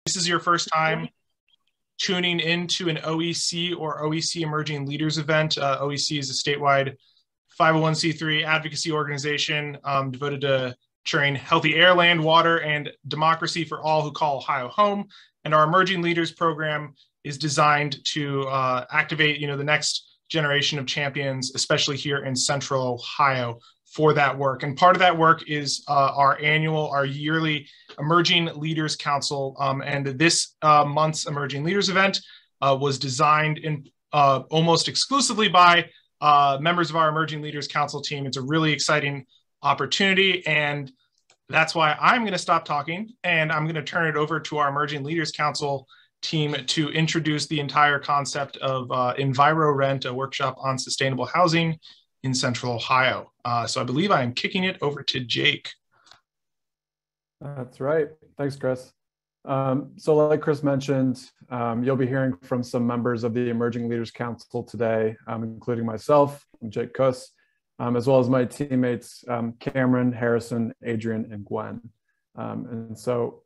this is your first time tuning into an OEC or OEC Emerging Leaders event, OEC is a statewide 501c3 advocacy organization devoted to ensuring healthy air, land, water, and democracy for all who call Ohio home. And our Emerging Leaders program is designed to activate, the next generation of champions, especially here in Central Ohio, for that work. And part of that work is our yearly Emerging Leaders Council. And this month's Emerging Leaders event was designed in almost exclusively by members of our Emerging Leaders Council team. It's a really exciting opportunity, and that's why I'm going to stop talking and I'm going to turn it over to our Emerging Leaders Council team to introduce the entire concept of EnviroRent, a workshop on sustainable housing in Central Ohio. So I believe I am kicking it over to Jake. That's right. Thanks, Chris. So like Chris mentioned, you'll be hearing from some members of the Emerging Leaders Council today, including myself, I'm Jake Kuss, as well as my teammates, Cameron, Harrison, Adrian, and Gwen. And so,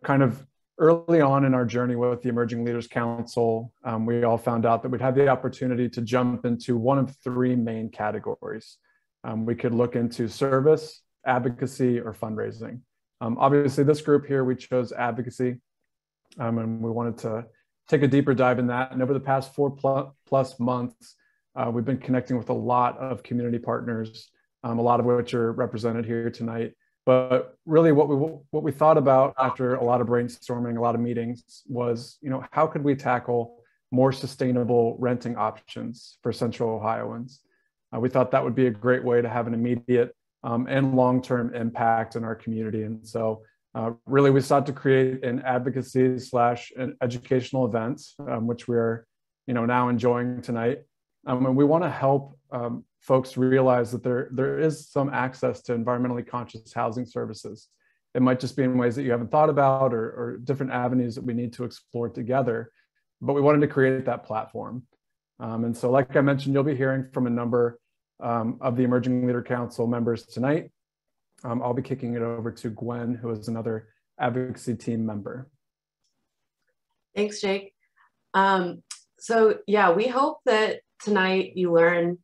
kind of early on in our journey with the Emerging Leaders Council, we all found out that we'd have the opportunity to jump into one of three main categories. We could look into service, advocacy, or fundraising. Obviously, this group here, we chose advocacy, and we wanted to take a deeper dive in that. And over the past 4+ months, we've been connecting with a lot of community partners, a lot of which are represented here tonight. But really what we thought about after a lot of brainstorming, a lot of meetings was, how could we tackle more sustainable renting options for Central Ohioans? We thought that would be a great way to have an immediate and long-term impact in our community. And so really we sought to create an advocacy / an educational event, which we're now enjoying tonight. And we want to help folks realize that there is some access to environmentally conscious housing services. It might just be in ways that you haven't thought about or different avenues that we need to explore together, but we wanted to create that platform. And so like I mentioned, you'll be hearing from a number of the Emerging Leader Council members tonight. I'll be kicking it over to Gwen, who is another advocacy team member. Thanks, Jake. So yeah, we hope that tonight you learn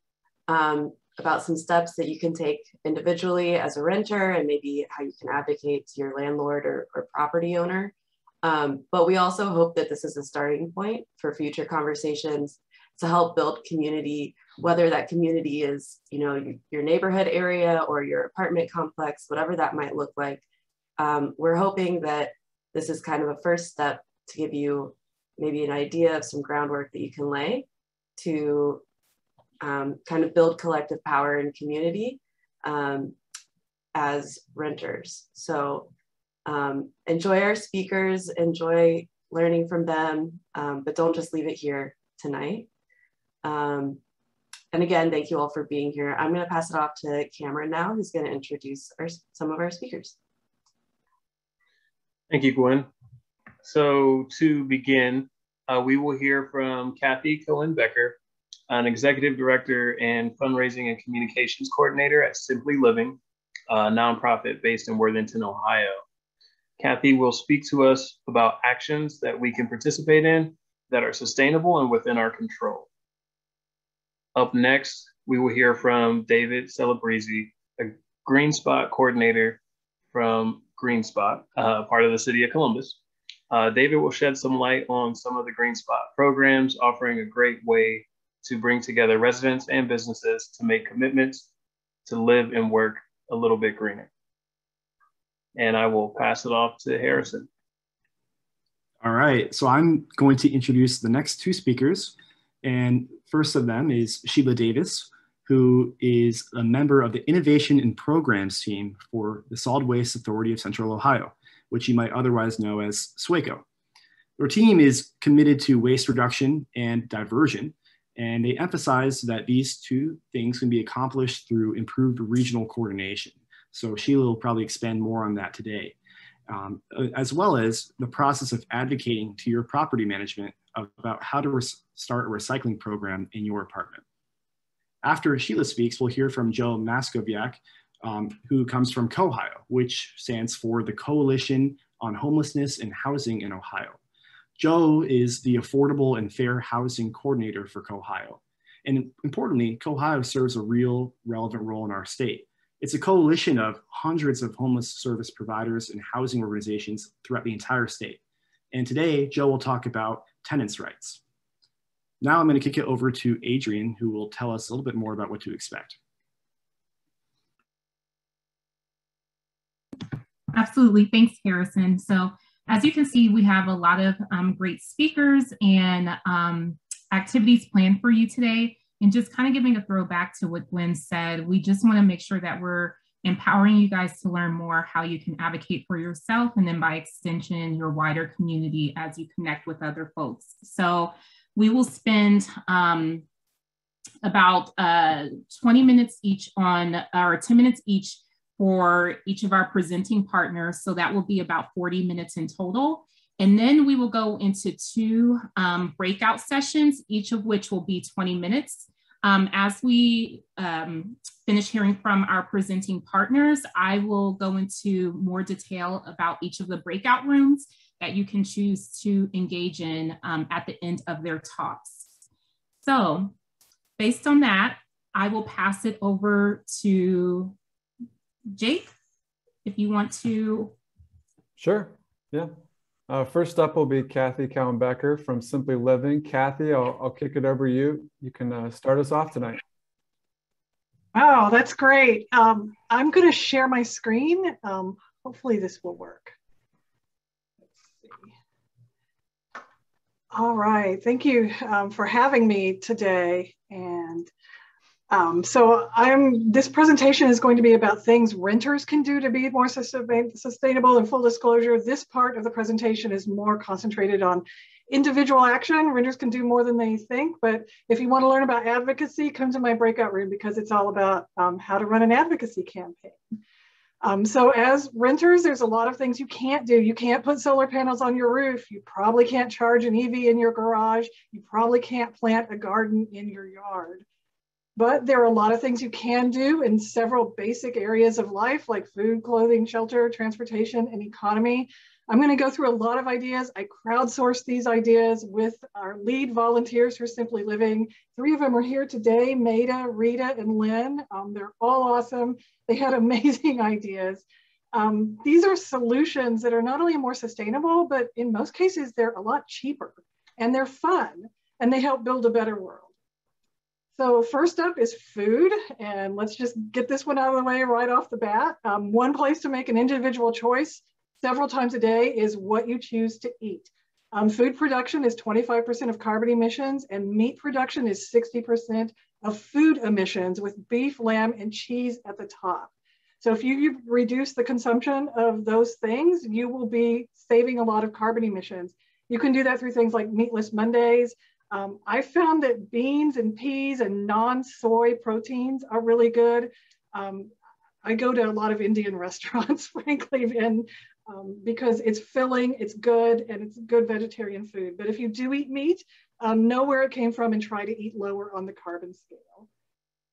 about some steps that you can take individually as a renter and maybe how you can advocate to your landlord or property owner. But we also hope that this is a starting point for future conversations to help build community, whether that community is, your neighborhood area or your apartment complex, whatever that might look like. We're hoping that this is kind of a first step to give you maybe an idea of some groundwork that you can lay to kind of build collective power and community as renters. So enjoy our speakers, enjoy learning from them, but don't just leave it here tonight. And again, thank you all for being here. I'm going to pass it off to Cameron now, who's going to introduce some of our speakers. Thank you, Gwen. So to begin, we will hear from Kathy Cohen Becker, an executive director and fundraising and communications coordinator at Simply Living, a nonprofit based in Worthington, Ohio. Kathy will speak to us about actions that we can participate in that are sustainable and within our control. Up next, we will hear from David Celebrizie, a GreenSpot coordinator from GreenSpot, part of the city of Columbus. David will shed some light on some of the GreenSpot programs, offering a great way to bring together residents and businesses to make commitments to live and work a little bit greener. And I will pass it off to Harrison. All right, so I'm going to introduce the next two speakers. And first of them is Sheila Davis, who is a member of the Innovation and Programs team for the Solid Waste Authority of Central Ohio, which you might otherwise know as SWACO. Their team is committed to waste reduction and diversion, and they emphasize that these two things can be accomplished through improved regional coordination. So Sheila will probably expand more on that today, as well as the process of advocating to your property management about how to start a recycling program in your apartment. After Sheila speaks, we'll hear from Joe Mascoviak, who comes from COHHIO, which stands for the Coalition on homelessness and housing in Ohio. Joe is the Affordable and Fair Housing Coordinator for COHHIO. And importantly, COHHIO serves a real relevant role in our state. It's a coalition of hundreds of homeless service providers and housing organizations throughout the entire state. And today, Joe will talk about tenants' rights. Now I'm going to kick it over to Adrian, who will tell us a little bit more about what to expect. Absolutely, thanks, Harrison. So as you can see, we have a lot of great speakers and activities planned for you today. And just kind of giving a throwback to what Gwen said, we just want to make sure that we're empowering you guys to learn more how you can advocate for yourself, and then by extension, your wider community as you connect with other folks. So we will spend about 20 minutes each on, or 10 minutes each for each of our presenting partners. So that will be about 40 minutes in total. And then we will go into two breakout sessions, each of which will be 20 minutes. As we finish hearing from our presenting partners, I will go into more detail about each of the breakout rooms that you can choose to engage in at the end of their talks. So based on that, I will pass it over to Jake, if you want to. Sure, yeah. First up will be Kathy Cohen-Becker from Simply Living. Kathy, I'll kick it over to you. You can start us off tonight. Wow, that's great. I'm going to share my screen. Hopefully this will work. Let's see. All right, thank you for having me today. And this presentation is going to be about things renters can do to be more sustainable. And full disclosure, this part of the presentation is more concentrated on individual action. Renters can do more than they think, but if you want to learn about advocacy, come to my breakout room because it's all about how to run an advocacy campaign. So as renters, there's a lot of things you can't do. You can't put solar panels on your roof. You probably can't charge an EV in your garage. You probably can't plant a garden in your yard. But there are a lot of things you can do in several basic areas of life, like food, clothing, shelter, transportation, and economy. I'm going to go through a lot of ideas. I crowdsourced these ideas with our lead volunteers for Simply Living. 3 of them are here today, Maida, Rita, and Lynn. They're all awesome. They had amazing ideas. These are solutions that are not only more sustainable, but in most cases, they're a lot cheaper, and they're fun, and they help build a better world. So first up is food, and let's just get this one out of the way right off the bat. One place to make an individual choice several times a day is what you choose to eat. Food production is 25% of carbon emissions, and meat production is 60% of food emissions, with beef, lamb, and cheese at the top. So if you reduce the consumption of those things, you will be saving a lot of carbon emissions. You can do that through things like Meatless Mondays. I found that beans and peas and non-soy proteins are really good. I go to a lot of Indian restaurants, frankly, and because it's filling, it's good, and it's good vegetarian food. But if you do eat meat, know where it came from and try to eat lower on the carbon scale.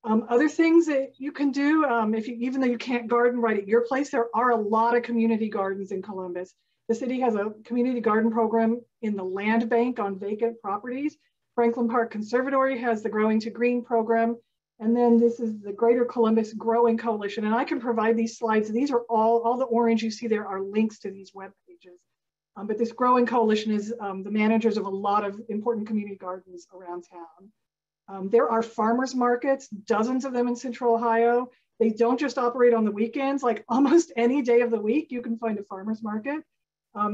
Other things that you can do, even though you can't garden right at your place, there are a lot of community gardens in Columbus. The city has a community garden program in the land bank on vacant properties. Franklin Park Conservatory has the Growing to Green program. And then this is the Greater Columbus Growing Coalition. And I can provide these slides. These are all the orange you see there are links to these web pages. But this Growing Coalition is the managers of a lot of important community gardens around town. There are farmers markets, dozens of them in Central Ohio. They don't just operate on the weekends, like almost any day of the week, you can find a farmer's market.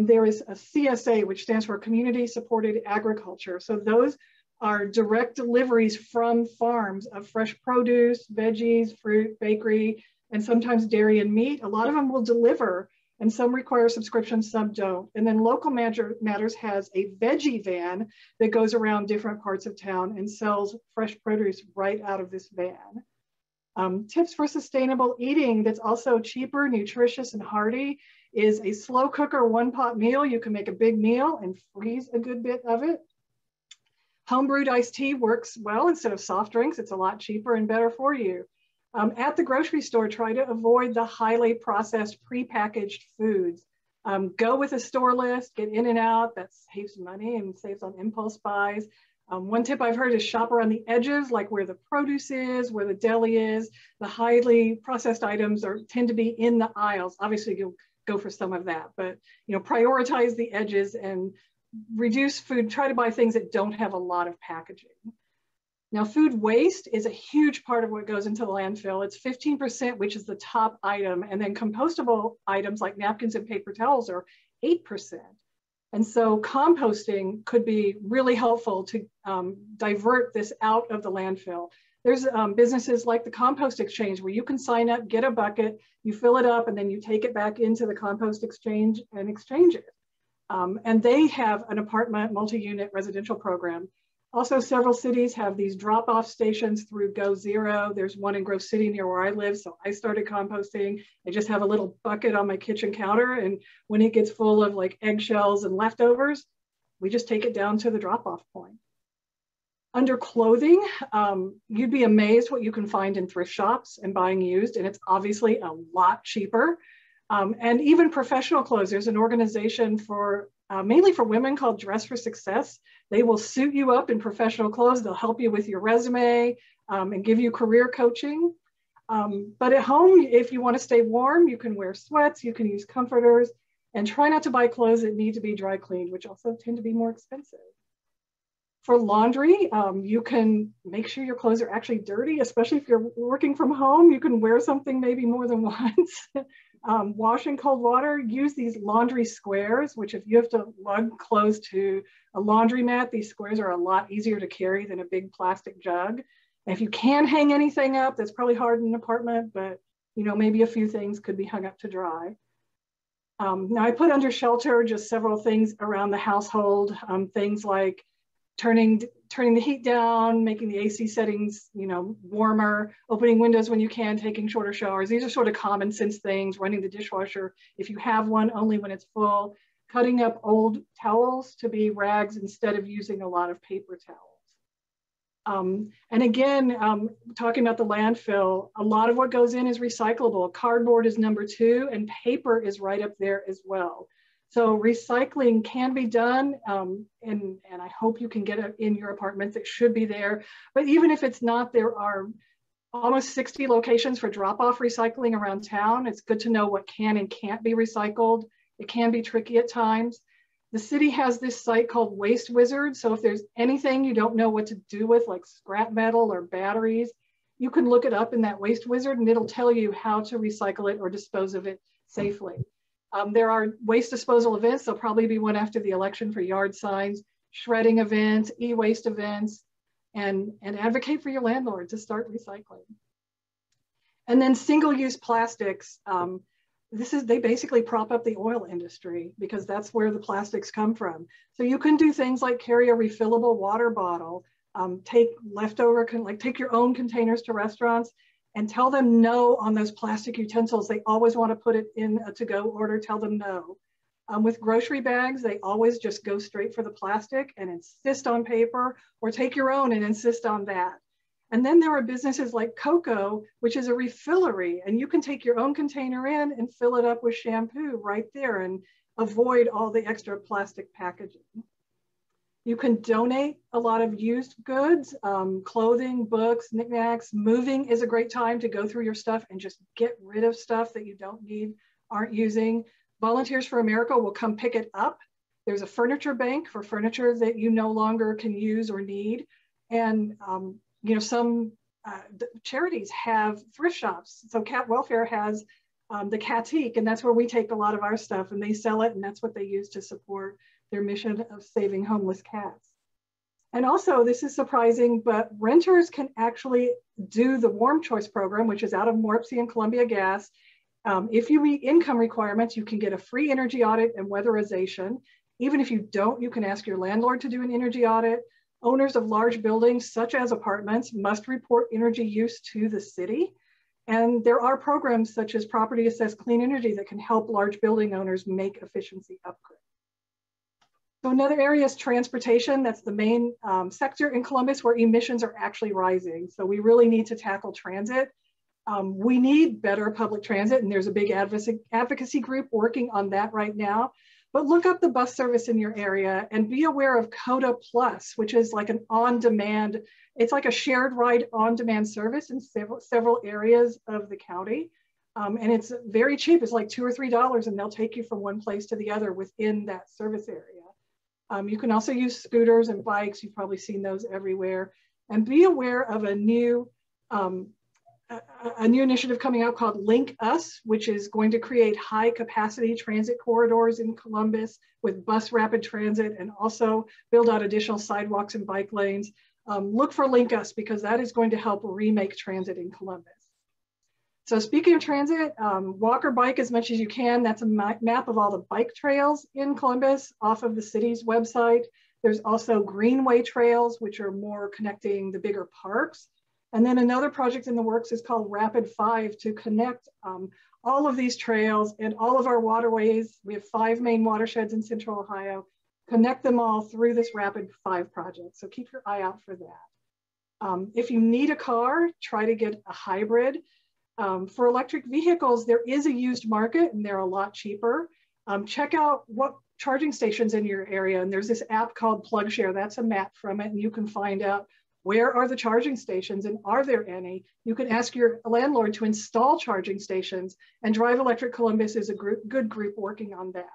There is a CSA, which stands for Community Supported Agriculture. So those are direct deliveries from farms of fresh produce, veggies, fruit, bakery, and sometimes dairy and meat. A lot of them will deliver, and some require subscription, some don't. And then Local Matters has a veggie van that goes around different parts of town and sells fresh produce right out of this van. Tips for sustainable eating that's also cheaper, nutritious, and hearty is a slow cooker one-pot meal. You can make a big meal and freeze a good bit of it. Homebrewed iced tea works well instead of soft drinks. It's a lot cheaper and better for you. At the grocery store, try to avoid the highly processed prepackaged foods. Go with a store list, get in and out. That saves money and saves on impulse buys. One tip I've heard is shop around the edges, like where the produce is, where the deli is. The highly processed items tend to be in the aisles. Obviously, you'll go for some of that, but prioritize the edges and reduce food. Try to buy things that don't have a lot of packaging. Now, food waste is a huge part of what goes into the landfill. It's 15%, which is the top item, and then compostable items like napkins and paper towels are 8%. And so composting could be really helpful to divert this out of the landfill. There's businesses like the Compost Exchange where you can sign up, get a bucket, you fill it up, and then you take it back into the compost exchange and exchange it. And they have an apartment multi-unit residential program. Also, several cities have these drop-off stations through Go Zero. There's one in Grove City near where I live, so I started composting. I just have a little bucket on my kitchen counter, and when it gets full of like eggshells and leftovers, we just take it down to the drop-off point. Under clothing, you'd be amazed what you can find in thrift shops and buying used, and it's obviously a lot cheaper. And even professional clothes, there's an organization for mainly for women called Dress for Success. They will suit you up in professional clothes. They'll help you with your resume and give you career coaching. But at home, if you want to stay warm, you can wear sweats, you can use comforters, and try not to buy clothes that need to be dry cleaned, which also tend to be more expensive. For laundry, you can make sure your clothes are actually dirty, especially if you're working from home. You can wear something maybe more than once. Wash in cold water, use these laundry squares, which if you have to lug clothes to a laundromat, these squares are a lot easier to carry than a big plastic jug. And if you can hang anything up, that's probably hard in an apartment, but maybe a few things could be hung up to dry. Now I put under shelter just several things around the household, things like turning the heat down, making the AC settings, warmer, opening windows when you can, taking shorter showers. These are sort of common sense things, running the dishwasher if you have one, only when it's full, cutting up old towels to be rags instead of using a lot of paper towels. And again, talking about the landfill, a lot of what goes in is recyclable. Cardboard is number 2 and paper is right up there as well. So recycling can be done, and I hope you can get it in your apartments. It should be there. But even if it's not, there are almost 60 locations for drop-off recycling around town. It's good to know what can and can't be recycled. It can be tricky at times. The city has this site called Waste Wizard. So if there's anything you don't know what to do with, like scrap metal or batteries, you can look it up in that Waste Wizard and it'll tell you how to recycle it or dispose of it safely. There are waste disposal events. There'll probably be one after the election for yard signs, shredding events, e-waste events, and advocate for your landlord to start recycling. And then single-use plastics. They basically prop up the oil industry because that's where the plastics come from. So you can do things like carry a refillable water bottle, take your own containers to restaurants, and tell them no on those plastic utensils. They always want to put it in a to-go order, tell them no. With grocery bags, they always just go straight for the plastic and insist on paper, or take your own and insist on that. And then there are businesses like COHHIO, which is a refillery, and you can take your own container in and fill it up with shampoo right there and avoid all the extra plastic packaging. You can donate a lot of used goods, clothing, books, knickknacks. Moving is a great time to go through your stuff and just get rid of stuff that you don't need, aren't using. Volunteers for America will come pick it up. There's a furniture bank for furniture that you no longer can use or need. And some charities have thrift shops. So Cat Welfare has the Catique, and that's where we take a lot of our stuff, and they sell it, and that's what they use to support their mission of saving homeless cats. And also, this is surprising, but renters can actually do the Warm Choice program, which is out of Morpsey and Columbia Gas. If you meet income requirements, you can get a free energy audit and weatherization. Even if you don't, you can ask your landlord to do an energy audit. Owners of large buildings, such as apartments, must report energy use to the city. And there are programs such as Property Assessed Clean Energy that can help large building owners make efficiency upgrades. So another area is transportation. That's the main sector in Columbus where emissions are actually rising. So we really need to tackle transit. We need better public transit, and there's a big advocacy group working on that right now. But look up the bus service in your area and be aware of CODA Plus, which is like an on-demand, it's like a shared ride on-demand service in several areas of the county. And it's very cheap. It's like $2 or $3, and they'll take you from one place to the other within that service area. You can also use scooters and bikes. You've probably seen those everywhere. And be aware of a new initiative coming out called Link Us, which is going to create high capacity transit corridors in Columbus with bus rapid transit, and also build out additional sidewalks and bike lanes. Look for Link Us, because that is going to help remake transit in Columbus. So speaking of transit, walk or bike as much as you can. That's a map of all the bike trails in Columbus off of the city's website. There's also greenway trails, which are more connecting the bigger parks. And then another project in the works is called Rapid 5 to connect all of these trails and all of our waterways. We have 5 main watersheds in Central Ohio. Connect them all through this Rapid 5 project. So keep your eye out for that. If you need a car, try to get a hybrid. For electric vehicles, there is a used market, and they're a lot cheaper. Check out what charging stations in your area. And there's this app called PlugShare. That's a map from it, and you can find out where are the charging stations and are there any. You can ask your landlord to install charging stations, and Drive Electric Columbus is a good group working on that.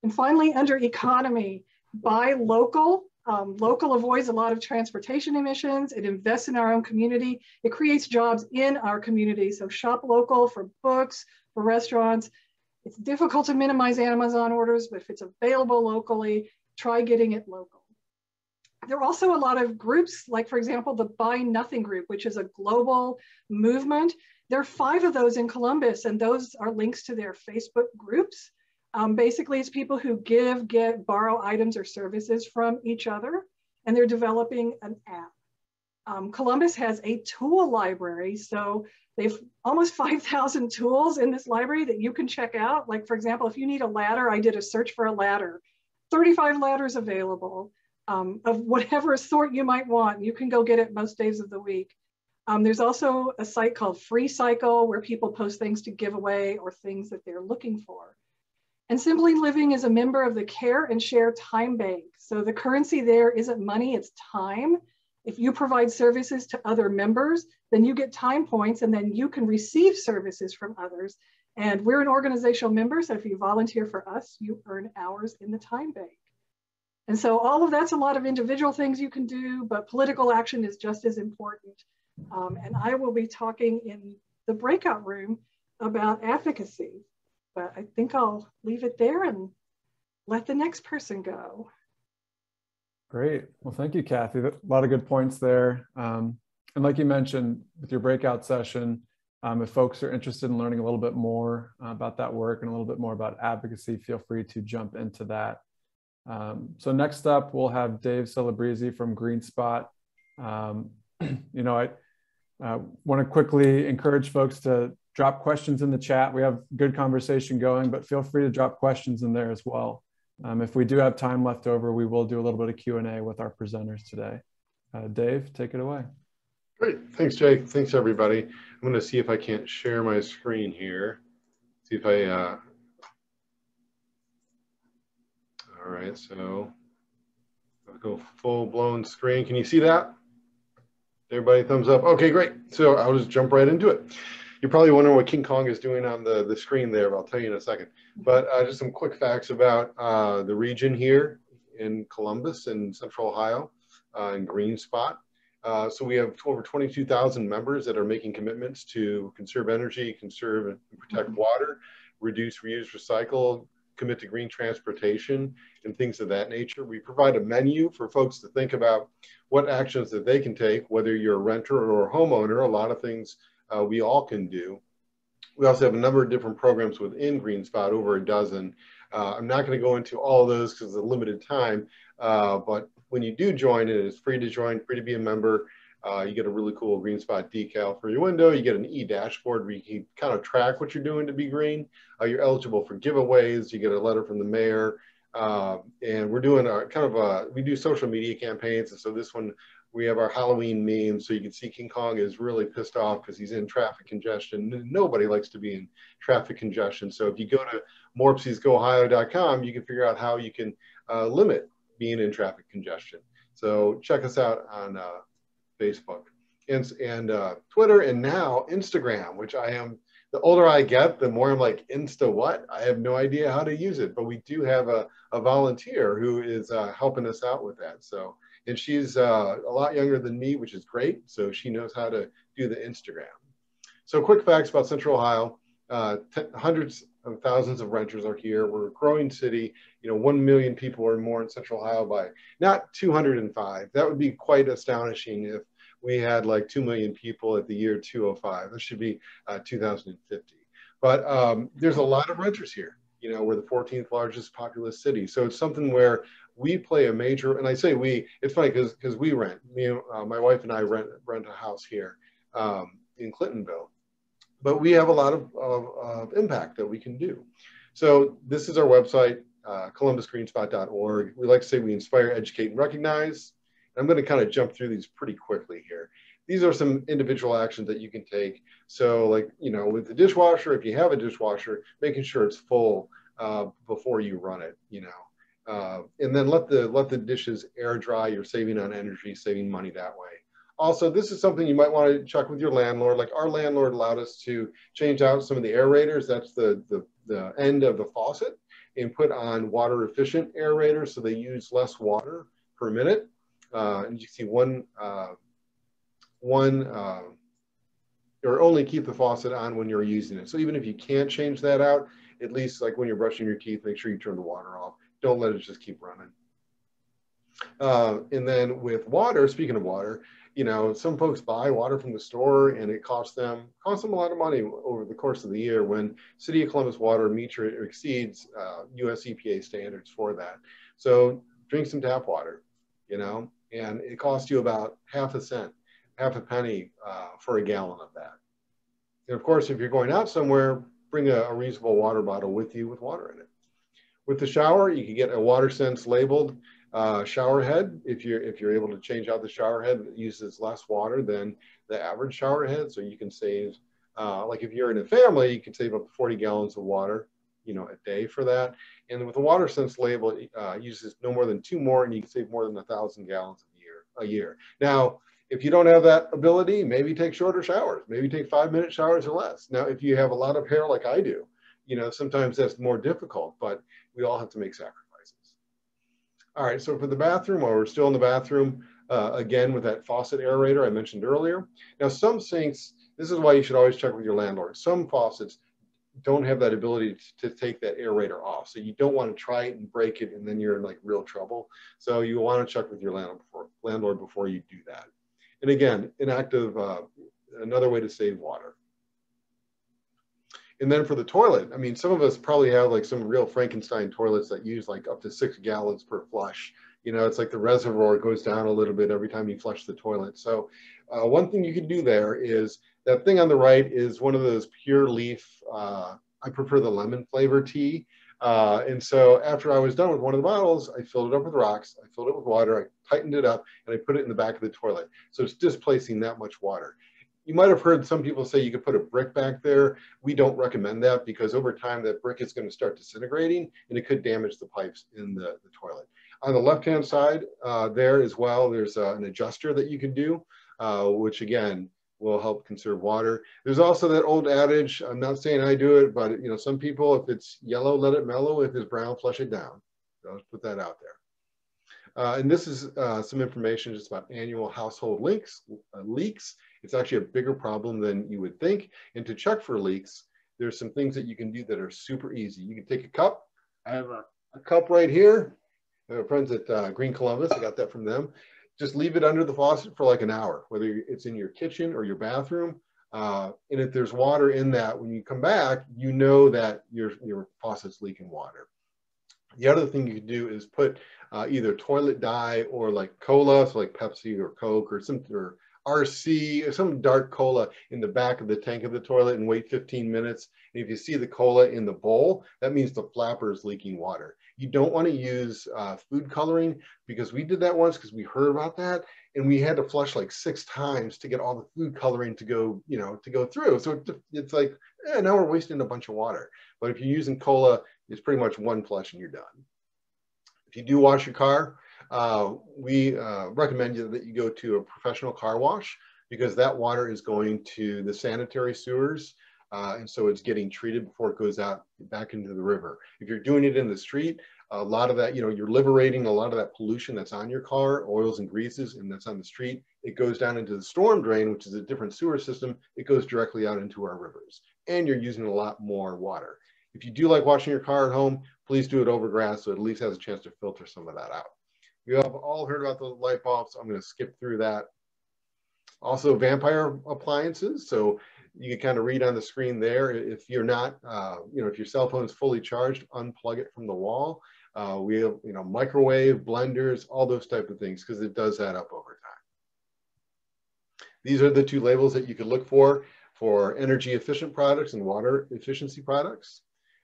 And finally, under economy, buy local. Local avoids a lot of transportation emissions. It invests in our own community. It creates jobs in our community. So shop local for books, for restaurants. It's difficult to minimize Amazon orders, but if it's available locally, try getting it local. There are also a lot of groups, like for example, the Buy Nothing group, which is a global movement. There are 5 of those in Columbus, and those are links to their Facebook groups. Basically, it's people who give, get, borrow items or services from each other, and they're developing an app. Columbus has a tool library, so they've almost 5,000 tools in this library that you can check out. Like for example, if you need a ladder, I did a search for a ladder, 35 ladders available. Of whatever sort you might want. You can go get it most days of the week. There's also a site called Recyclerright where people post things to give away or things that they're looking for. And Simply Living is a member of the Care and Share Time Bank. So the currency there isn't money, it's time. If you provide services to other members, then you get time points, and then you can receive services from others. And we're an organizational member, so if you volunteer for us, you earn hours in the time bank. And so all of that's a lot of individual things you can do, but political action is just as important. And I will be talking in the breakout room about advocacy, but I think I'll leave it there and let the next person go. Great. Well, thank you, Kathy. A lot of good points there. And like you mentioned with your breakout session, if folks are interested in learning a little bit more about that work and a little bit more about advocacy, feel free to jump into that. So next up, we'll have Dave Celebrizie from GreenSpot. I want to quickly encourage folks to drop questions in the chat. We have good conversation going, but feel free to drop questions in there as well. If we do have time left over, we will do a little bit of Q&A with our presenters today. Dave, take it away. Great. Thanks, Jake. Thanks, everybody. I'm going to see if I can't share my screen here. See if I... All right, so I'll go full-blown screen. Can you see that? Everybody thumbs up. Okay, great. So I'll just jump right into it. You're probably wondering what King Kong is doing on the screen there, but I'll tell you in a second. But just some quick facts about the region here in Columbus in Central Ohio, in GreenSpot. So we have over 22,000 members that are making commitments to conserve energy, conserve and protect water, reduce, reuse, recycle, commit to green transportation and things of that nature. We provide a menu for folks to think about what actions that they can take, whether you're a renter or a homeowner. A lot of things we all can do. We also have a number of different programs within GreenSpot, over a dozen. I'm not going to go into all of those because it's a limited time, but when you do join, it is free to join, free to be a member. You get a really cool GreenSpot decal for your window. You get an e-dashboard where you can kind of track what you're doing to be green. You're eligible for giveaways. You get a letter from the mayor. And we're doing we do social media campaigns. And so this one, We have our Halloween meme, so you can see King Kong is really pissed off because he's in traffic congestion. Nobody likes to be in traffic congestion. So if you go to morpsiescohio.com, you can figure out how you can limit being in traffic congestion. So check us out on Facebook and Twitter, and now Instagram, which I am, the older I get, the more I'm like, Insta what? I have no idea how to use it, but we do have a volunteer who is helping us out with that. So, and she's a lot younger than me, which is great. So she knows how to do the Instagram. So quick facts about Central Ohio. Hundreds of thousands of renters are here. We're a growing city. 1 million people or more in Central Ohio by not 205. That would be quite astonishing if we had like 2 million people at the year 205. This should be 2050. But there's a lot of renters here. We're the 14th largest populous city. So it's something where we play a major, and I say we, it's funny because we rent. My wife and I rent a house here in Clintonville. But we have a lot of impact that we can do. So this is our website, columbusgreenspot.org. We like to say we inspire, educate, and recognize. I'm going to kind of jump through these pretty quickly here. These are some individual actions that you can take. So like, with the dishwasher, if you have a dishwasher, making sure it's full before you run it, and then let the dishes air dry. You're saving on energy, saving money that way. Also, this is something you might want to check with your landlord. Like our landlord allowed us to change out some of the aerators. That's the end of the faucet, and put on water efficient aerators so they use less water per minute. And you see or only keep the faucet on when you're using it. So even if you can't change that out, at least like when you're brushing your teeth, make sure you turn the water off. Don't let it just keep running. And then with water, speaking of water, some folks buy water from the store and it costs them a lot of money over the course of the year when City of Columbus water meets or exceeds US EPA standards for that. So drink some tap water, and it costs you about half a penny for a gallon of that. And of course, if you're going out somewhere, bring a reusable water bottle with you with water in it. With the shower, you can get a WaterSense labeled shower head. If you're able to change out the shower head, it uses less water than the average shower head. So you can save, like if you're in a family, you can save up to 40 gallons of water, a day for that. And with the WaterSense label, it uses no more than 2 more, and you can save more than 1,000 gallons a year. Now, if you don't have that ability, maybe take shorter showers. Maybe take 5-minute showers or less. Now, if you have a lot of hair like I do, sometimes that's more difficult, but we all have to make sacrifices. All right, so for the bathroom, while we're still in the bathroom, again, with that faucet aerator I mentioned earlier. Now, some sinks, this is why you should always check with your landlord. Some faucets don't have that ability to take that aerator off. So you don't want to try it and break it, and then you're in like real trouble. So you want to check with your landlord before you do that. And again, another way to save water. And then for the toilet, I mean, some of us probably have like some real Frankenstein toilets that use like up to 6 gallons per flush. It's like the reservoir goes down a little bit every time you flush the toilet. So one thing you can do there is that thing on the right is one of those pure leaf, I prefer the lemon flavor tea. And so after I was done with one of the bottles, I filled it up with rocks, I filled it with water, I tightened it up, and I put it in the back of the toilet. So it's displacing that much water. You might have heard some people say you could put a brick back there. We don't recommend that because over time that brick is going to start disintegrating and it could damage the pipes in the toilet. On the left-hand side there as well, there's an adjuster that you can do, which again, will help conserve water. There's also that old adage, I'm not saying I do it, but some people, if it's yellow, let it mellow. If it's brown, flush it down. So let's put that out there. And this is some information just about annual household leaks. It's actually a bigger problem than you would think. And to check for leaks, there's some things that you can do that are super easy. You can take a cup. I have a cup right here. I have friends at Green Columbus. I got that from them. Just leave it under the faucet for like an hour, whether it's in your kitchen or your bathroom. And if there's water in that, when you come back, you know that your faucet's leaking water. The other thing you can do is put either toilet dye or like cola, so like Pepsi or Coke or RC or some dark cola in the back of the tank of the toilet and wait 15 minutes. And if you see the cola in the bowl, that means the flapper is leaking water. You don't want to use food coloring, because we did that once because we heard about that, and we had to flush like 6 times to get all the food coloring to go, to go through. So it's like, now we're wasting a bunch of water. But if you're using cola, it's pretty much 1 flush and you're done. If you do wash your car, we recommend that you go to a professional car wash, because that water is going to the sanitary sewers. And so it's getting treated before it goes out back into the river. If you're doing it in the street, a lot of that, you're liberating a lot of that pollution that's on your car, oils and greases, and that's on the street. It goes down into the storm drain, which is a different sewer system. It goes directly out into our rivers, and you're using a lot more water. If you do like washing your car at home, please do it over grass, so it at least has a chance to filter some of that out. You have all heard about the light bulbs. So I'm going to skip through that. Also, vampire appliances. So you can kind of read on the screen there. If you're not, if your cell phone is fully charged, unplug it from the wall. We have, microwave, blenders, all those type of things, because it does add up over time. These are the 2 labels that you could look for energy efficient products and water efficiency products.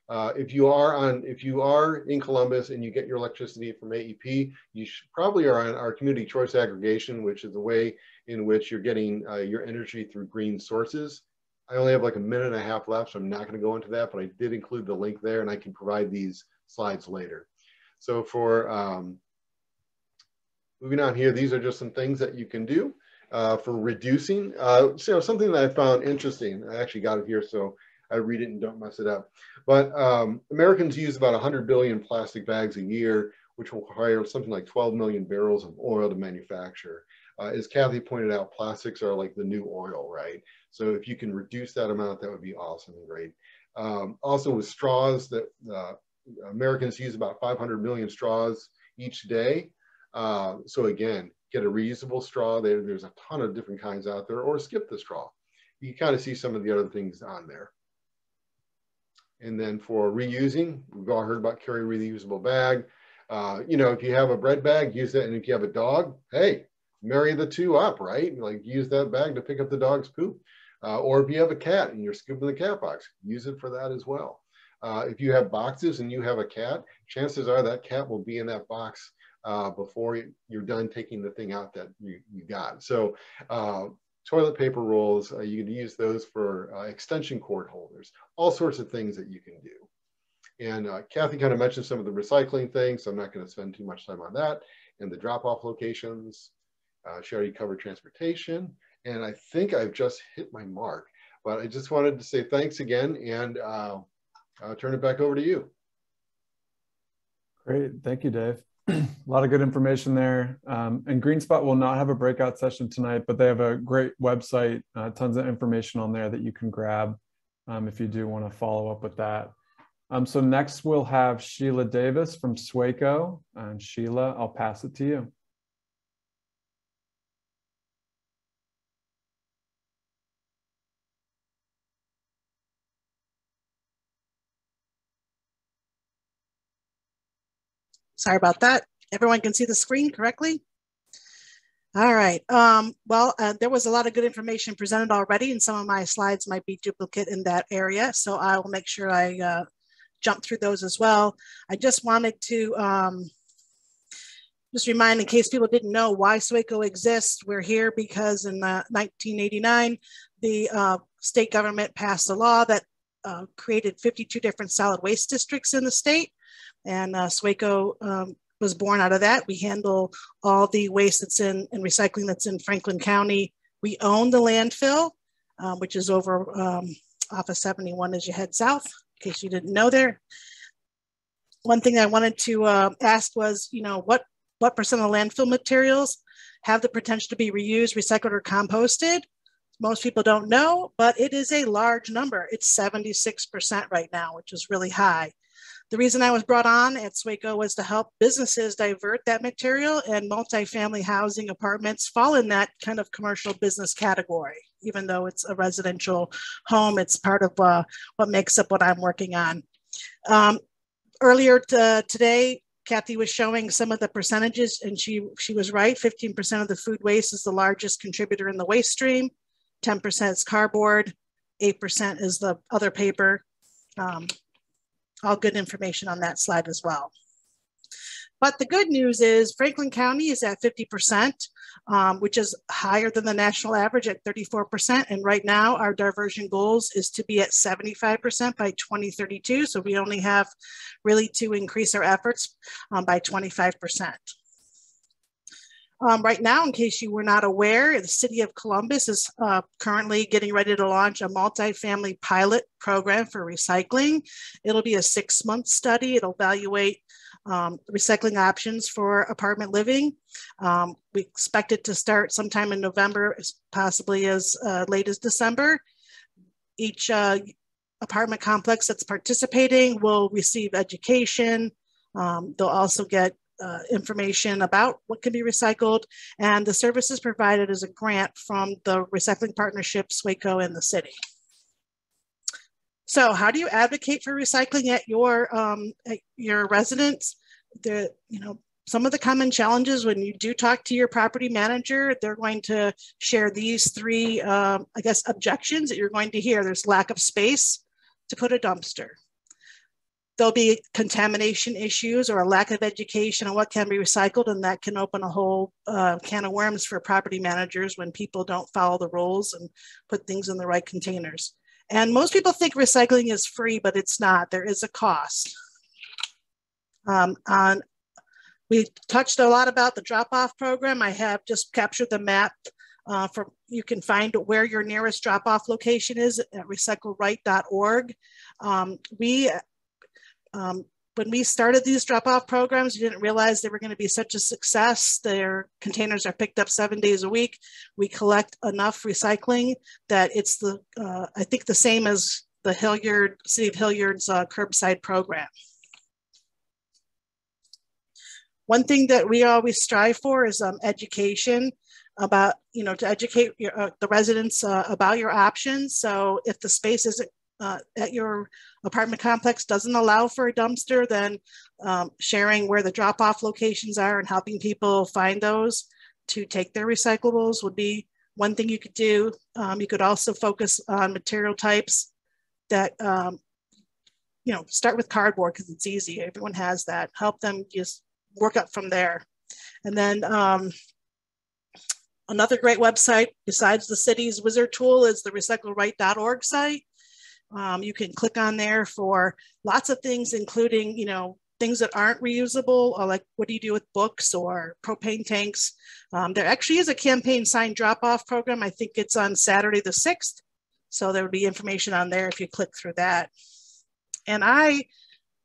If you are in Columbus and you get your electricity from AEP, you probably are on our community choice aggregation, which is the way in which you're getting your energy through green sources. I only have like 1.5 minutes left, so I'm not going to go into that, but I did include the link there, and I can provide these slides later. So for moving on here, these are just some things that you can do for reducing. Something that I found interesting, I actually got it here, so I read it and don't mess it up. But Americans use about 100 billion plastic bags a year, which will require something like 12 million barrels of oil to manufacture. As Kathy pointed out, plastics are like the new oil, right? So if you can reduce that amount, that would be awesome and great. Also with straws, that Americans use about 500 million straws each day. So again, get a reusable straw. There's a ton of different kinds out there, or skip the straw. You kind of see some of the other things on there. And then for reusing, we've all heard about carry reusable bag. If you have a bread bag, use that. And if you have a dog, hey, marry the 2 up, right? Like use that bag to pick up the dog's poop. Or if you have a cat and you're scooping the cat box, use it for that as well. If you have boxes and you have a cat, chances are that cat will be in that box before you're done taking the thing out that you got. So toilet paper rolls, you can use those for extension cord holders, all sorts of things that you can do. And Kathy kind of mentioned some of the recycling things, so I'm not going to spend too much time on that. And the drop-off locations, she already covered transportation. And I think I've just hit my mark, but I just wanted to say thanks again, and I'll turn it back over to you. Great, thank you, Dave. A lot of good information there. And GreenSpot will not have a breakout session tonight, but they have a great website, tons of information on there that you can grab if you do want to follow up with that. So next we'll have Sheila Davis from SWACO. And Sheila, I'll pass it to you. Sorry about that. Everyone can see the screen correctly? All right. There was a lot of good information presented already, and some of my slides might be duplicate in that area. So I will make sure I jump through those as well. I just wanted to just remind, in case people didn't know, why SWACO exists. We're here because in 1989, the state government passed a law that created 52 different solid waste districts in the state. And SWACO was born out of that. We handle all the waste that's in and recycling that's in Franklin County. We own the landfill, which is over off of 71 as you head south, in case you didn't know there. One thing I wanted to ask was, what percent of landfill materials have the potential to be reused, recycled, or composted? Most people don't know, but it is a large number. It's 76% right now, which is really high. The reason I was brought on at SWACO was to help businesses divert that material, and multifamily housing apartments fall in that kind of commercial business category. Even though it's a residential home, it's part of what makes up what I'm working on. Earlier today, Kathy was showing some of the percentages, and she was right. 15% of the food waste is the largest contributor in the waste stream. 10% is cardboard, 8% is the other paper. All good information on that slide as well. But the good news is Franklin County is at 50%, which is higher than the national average at 34%. And right now our diversion goals is to be at 75% by 2032. So we only have really to increase our efforts by 25%. Right now, in case you were not aware, the City of Columbus is currently getting ready to launch a multifamily pilot program for recycling. It'll be a 6-month study. It'll evaluate recycling options for apartment living. We expect it to start sometime in November, possibly as late as December. Each apartment complex that's participating will receive education. They'll also get information about what can be recycled, and the services provided as a grant from the recycling partnership, SWACO, and the city. So how do you advocate for recycling at your residence? Some of the common challenges when you do talk to your property manager, they're going to share these 3, objections that you're going to hear. There's lack of space to put a dumpster. There'll be contamination issues or a lack of education on what can be recycled, and that can open a whole can of worms for property managers when people don't follow the rules and put things in the right containers. And most people think recycling is free, but it's not. There is a cost. We touched a lot about the drop-off program. I have just captured the map you can find where your nearest drop-off location is at Recyclerright.org. When we started these drop-off programs, we didn't realize they were going to be such a success. Their containers are picked up 7 days a week. We collect enough recycling that it's I think the same as the City of Hilliard's curbside program. One thing that we always strive for is education about, to educate the residents about your options. So if the space isn't at your apartment complex doesn't allow for a dumpster, then sharing where the drop-off locations are and helping people find those to take their recyclables would be one thing you could do. You could also focus on material types that, start with cardboard because it's easy. Everyone has that. Help them just work up from there. And then another great website besides the city's wizard tool is the Recyclerright.org site. You can click on there for lots of things, including, things that aren't reusable, or like what do you do with books or propane tanks. There actually is a campaign sign drop-off program. I think it's on Saturday the 6th. So there would be information on there if you click through that. And I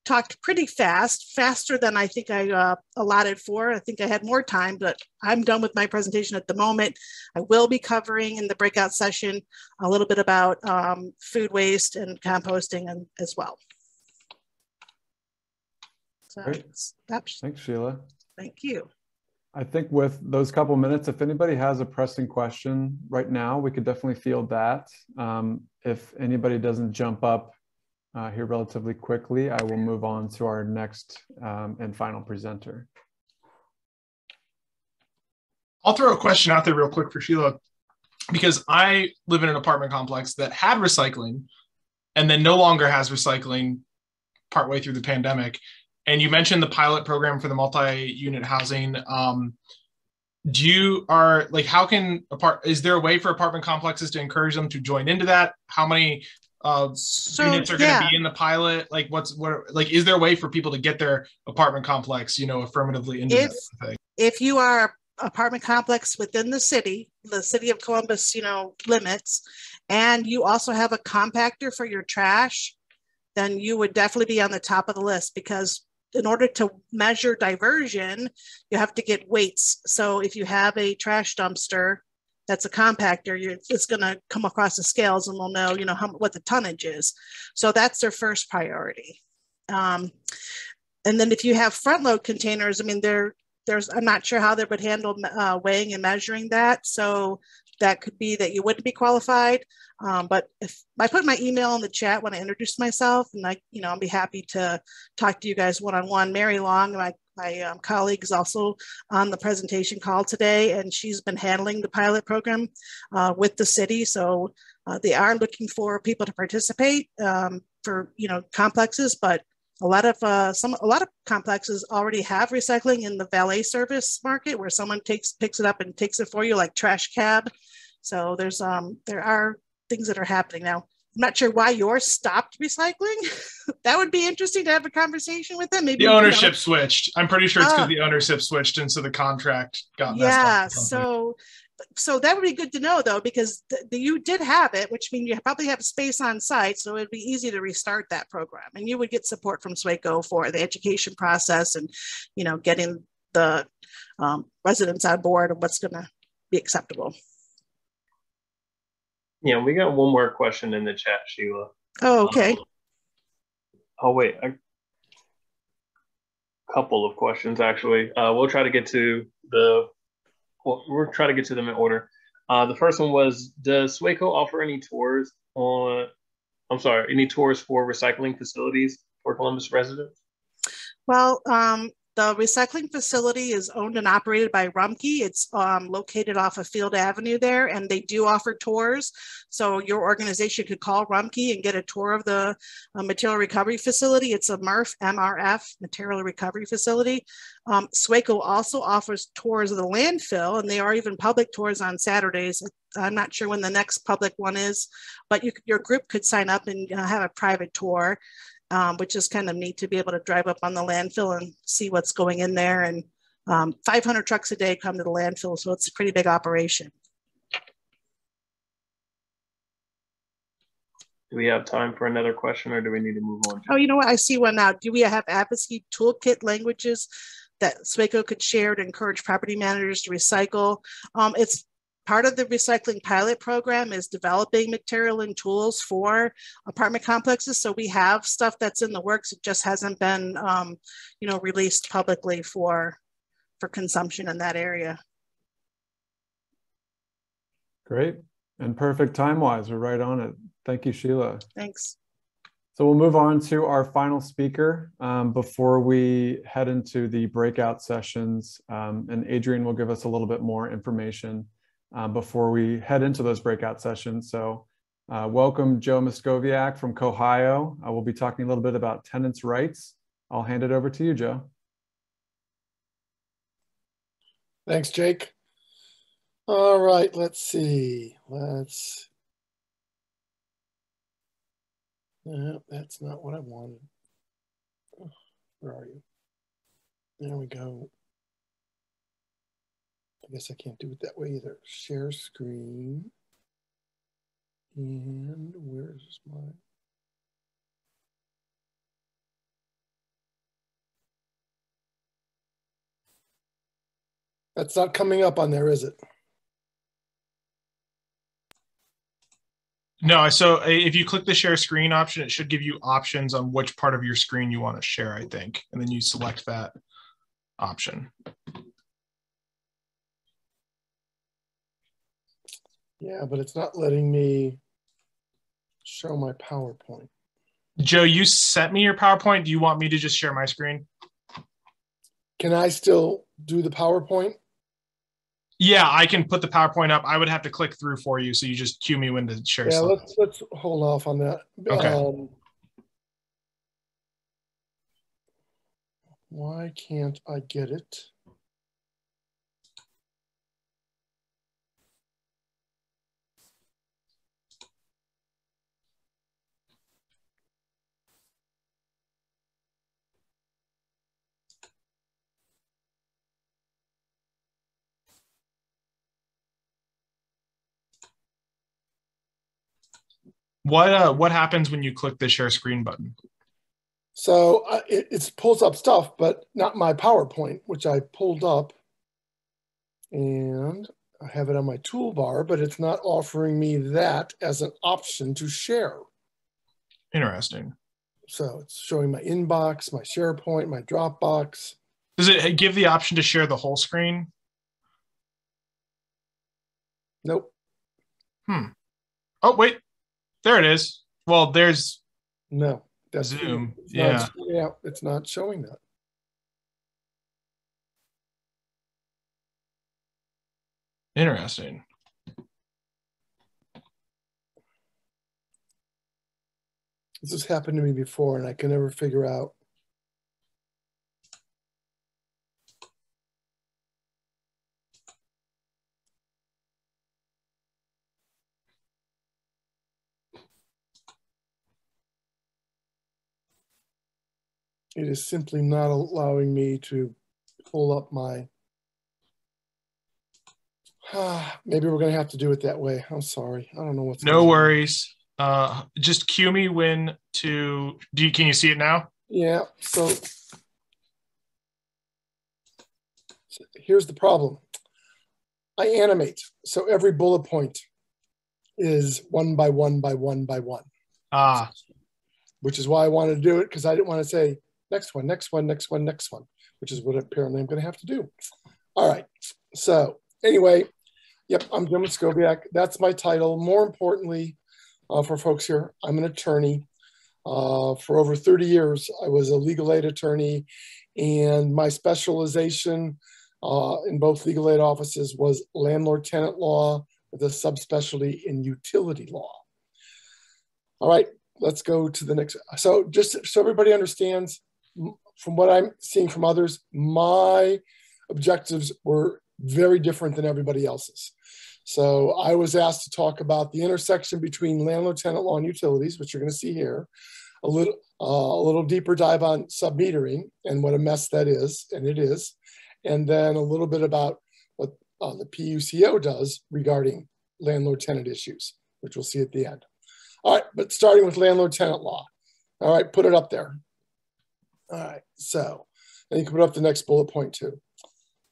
talked pretty fast, faster than I think I allotted for. I think I had more time, but I'm done with my presentation at the moment. I will be covering in the breakout session a little bit about food waste and composting as well. So thanks, Sheila. Thank you. I think with those couple minutes, if anybody has a pressing question right now, we could definitely field that. If anybody doesn't jump up here relatively quickly, I will move on to our next and final presenter. I'll throw a question out there real quick for Sheila, because I live in an apartment complex that had recycling and then no longer has recycling partway through the pandemic. And you mentioned the pilot program for the multi-unit housing. Is there a way for apartment complexes to encourage them to join into that? How many units are going to be in the pilot? Is there a way for people to get their apartment complex, affirmatively into that thing? If you are apartment complex within the city of Columbus, limits, and you also have a compactor for your trash, then you would definitely be on the top of the list, because in order to measure diversion, you have to get weights. So if you have a trash dumpster that's a compactor, it's going to come across the scales and we'll know, what the tonnage is. So that's their first priority. And then if you have front load containers, I'm not sure how they would handle weighing and measuring that. So that could be that you wouldn't be qualified. But if I put my email in the chat when I introduce myself, and I'll be happy to talk to you guys one-on-one. Mary Long, my colleague, is also on the presentation call today, and she's been handling the pilot program with the city. So they are looking for people to participate for complexes, but A lot of complexes already have recycling in the valet service market, where someone picks it up and takes it for you, like trash cab. So there are things that are happening now. I'm not sure why yours stopped recycling. That would be interesting to have a conversation with them. Maybe the ownership switched. I'm pretty sure it's because the ownership switched, and so the contract got messed up. Yeah, so that would be good to know, though, because you did have it, which means you probably have space on site, so it'd be easy to restart that program, and you would get support from SWACO for the education process and, you know, getting the residents on board of what's going to be acceptable. Yeah, we got one more question in the chat, Sheila. Oh, okay. Oh, wait. A couple of questions, actually. We'll try to get to we'll try to get to them in order. The first one was, does SWACO offer any tours for recycling facilities for Columbus residents? Well, the recycling facility is owned and operated by Rumpke. It's located off of Field Avenue there, and they do offer tours. So your organization could call Rumpke and get a tour of the material recovery facility. It's a MRF, material recovery facility. SWACO also offers tours of the landfill, and they are even public tours on Saturdays. I'm not sure when the next public one is, but your group could sign up and have a private tour. Which is kind of neat to be able to drive up on the landfill and see what's going in there. And 500 trucks a day come to the landfill, so it's a pretty big operation. Do we have time for another question, or do we need to move on? Oh, you know what? I see one now. Do we have advocacy toolkit languages that SWACO could share to encourage property managers to recycle? It's part of the recycling pilot program is developing material and tools for apartment complexes. So we have stuff that's in the works. It just hasn't been, released publicly for consumption in that area. Great. And perfect time-wise. We're right on it. Thank you, Sheila. Thanks. So we'll move on to our final speaker before we head into the breakout sessions. And Adrian will give us a little bit more information before we head into those breakout sessions. So welcome Joe Moscoviak from COHHIO. I will be talking a little bit about tenants' rights. I'll hand it over to you, Joe. Thanks, Jake. All right, let's see. No, that's not what I wanted. Where are you? There we go. I guess I can't do it that way either. Share screen. And where's my... That's not coming up on there, is it? No, so if you click the share screen option, it should give you options on which part of your screen you want to share, I think. And then you select that option. Yeah, but it's not letting me show my PowerPoint. Joe, you sent me your PowerPoint. Do you want me to just share my screen? Can I still do the PowerPoint? Yeah, I can put the PowerPoint up. I would have to click through for you, so you just cue me when to share. Yeah, let's hold off on that. Okay. Why can't I get it? What happens when you click the share screen button? So it pulls up stuff, but not my PowerPoint, which I pulled up. And I have it on my toolbar, but it's not offering me that as an option to share. Interesting. So it's showing my inbox, my SharePoint, my Dropbox. Does it give the option to share the whole screen? Nope. Oh, wait. There it is. Well, there's no. That's Zoom. Yeah, it's not showing that. Interesting. This has happened to me before, and I can never figure out it is simply not allowing me to pull up my, maybe we're going to have to do it that way. I'm sorry. I don't know what's No worries. Just cue me when to, can you see it now? Yeah, so here's the problem. I animate, so every bullet point is 1 by 1 by 1 by 1. Which is why I wanted to do it, because I didn't want to say next one, next one, next one, next one, which is what apparently I'm going to have to do. All right, so anyway, yep, I'm Jim Skobiak. That's my title. More importantly, for folks here, I'm an attorney. For over 30 years, I was a legal aid attorney, and my specialization in both legal aid offices was landlord tenant law with a subspecialty in utility law. All right, let's go to the next. So just so everybody understands, from what I'm seeing from others, my objectives were very different than everybody else's. So I was asked to talk about the intersection between landlord tenant law and utilities, which you're going to see here, a little deeper dive on submetering and what a mess that is, and it is, and then a little bit about what the PUCO does regarding landlord tenant issues, which we'll see at the end. All right, but starting with landlord tenant law. All right, put it up there. All right, so, and you can put up the next bullet point too.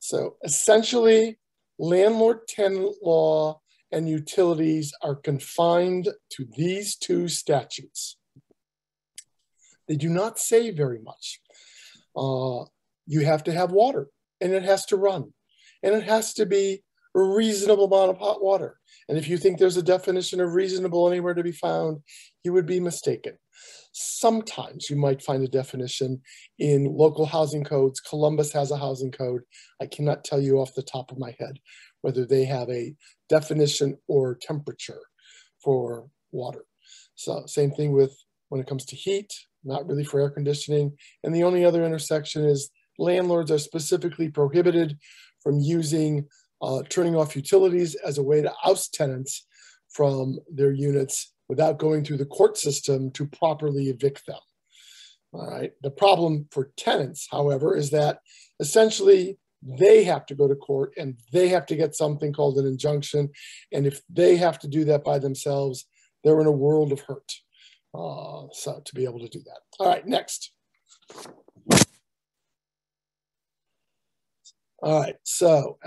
So essentially, landlord tenant law and utilities are confined to these two statutes. They do not say very much. You have to have water, and it has to run, and it has to be a reasonable amount of hot water. And if you think there's a definition of reasonable anywhere to be found, you would be mistaken. Sometimes you might find a definition in local housing codes. Columbus has a housing code. I cannot tell you off the top of my head whether they have a definition or temperature for water. So same thing with when it comes to heat, not really for air conditioning. And the only other intersection is landlords are specifically prohibited from using turning off utilities as a way to oust tenants from their units without going through the court system to properly evict them. All right. The problem for tenants, however, is that essentially they have to go to court and they have to get something called an injunction. And if they have to do that by themselves, they're in a world of hurt. So to be able to do that. All right, next. All right, so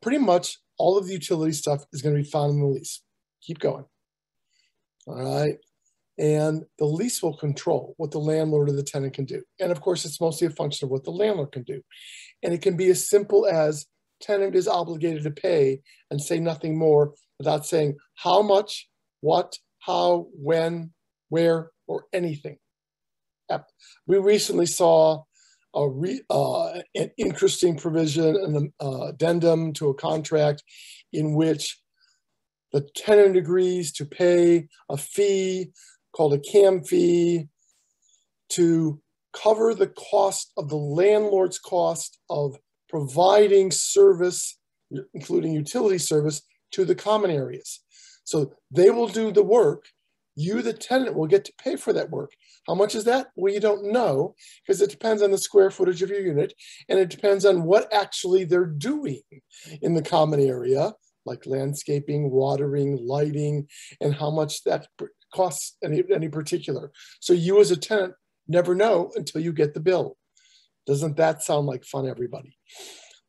pretty much all of the utility stuff is going to be found in the lease. Keep going. All right, and the lease will control what the landlord or the tenant can do. And of course, it's mostly a function of what the landlord can do. And it can be as simple as tenant is obligated to pay and say nothing more without saying how much, what, how, when, where, or anything. We recently saw an interesting provision, an addendum to a contract in which the tenant agrees to pay a fee called a CAM fee to cover the cost of the landlord's cost of providing service, including utility service, to the common areas. So they will do the work. You, the tenant, will get to pay for that work. How much is that? Well, you don't know, because it depends on the square footage of your unit, and it depends on what actually they're doing in the common area, like landscaping, watering, lighting, and how much that costs any particular. So you as a tenant never know until you get the bill. Doesn't that sound like fun, everybody?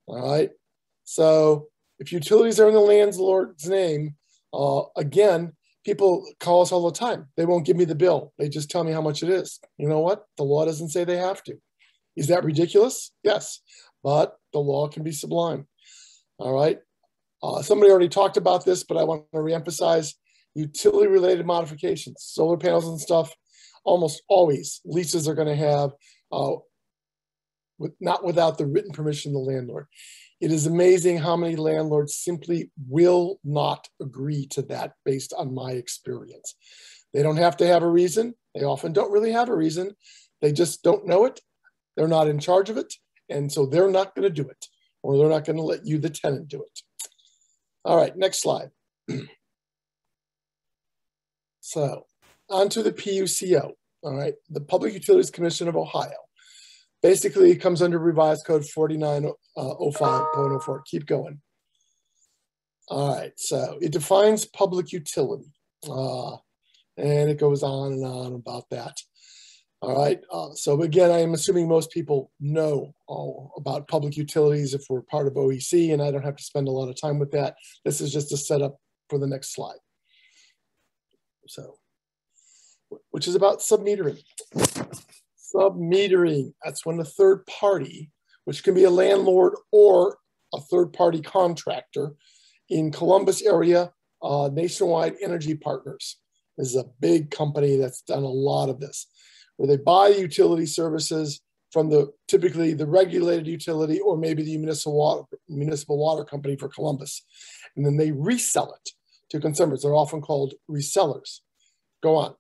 All right. So if utilities are in the landlord's name, again, people call us all the time. They won't give me the bill. They just tell me how much it is. You know what? The law doesn't say they have to. Is that ridiculous? Yes, but the law can be sublime. All right. Somebody already talked about this, but I want to reemphasize utility-related modifications, solar panels and stuff. Almost always, leases are going to have, not without the written permission of the landlord. It is amazing how many landlords simply will not agree to that based on my experience. They don't have to have a reason. They often don't really have a reason. They just don't know it. They're not in charge of it. And so they're not going to do it, or they're not going to let you, the tenant, do it. All right, next slide. So on to the PUCO. all right, the Public Utilities Commission of Ohio. Basically, it comes under revised code 4905.04. Keep going. All right, so it defines public utility, and it goes on and on about that. All right, so again, I am assuming most people know all about public utilities if we're part of OEC, and I don't have to spend a lot of time with that. This is just a setup for the next slide. So, which is about submetering. Submetering, that's when a third party, which can be a landlord or a third party contractor in Columbus area, Nationwide Energy Partners is a big company that's done a lot of this, where they buy utility services from typically the regulated utility or maybe the municipal water company for Columbus. And then they resell it to consumers. They're often called resellers. Go on.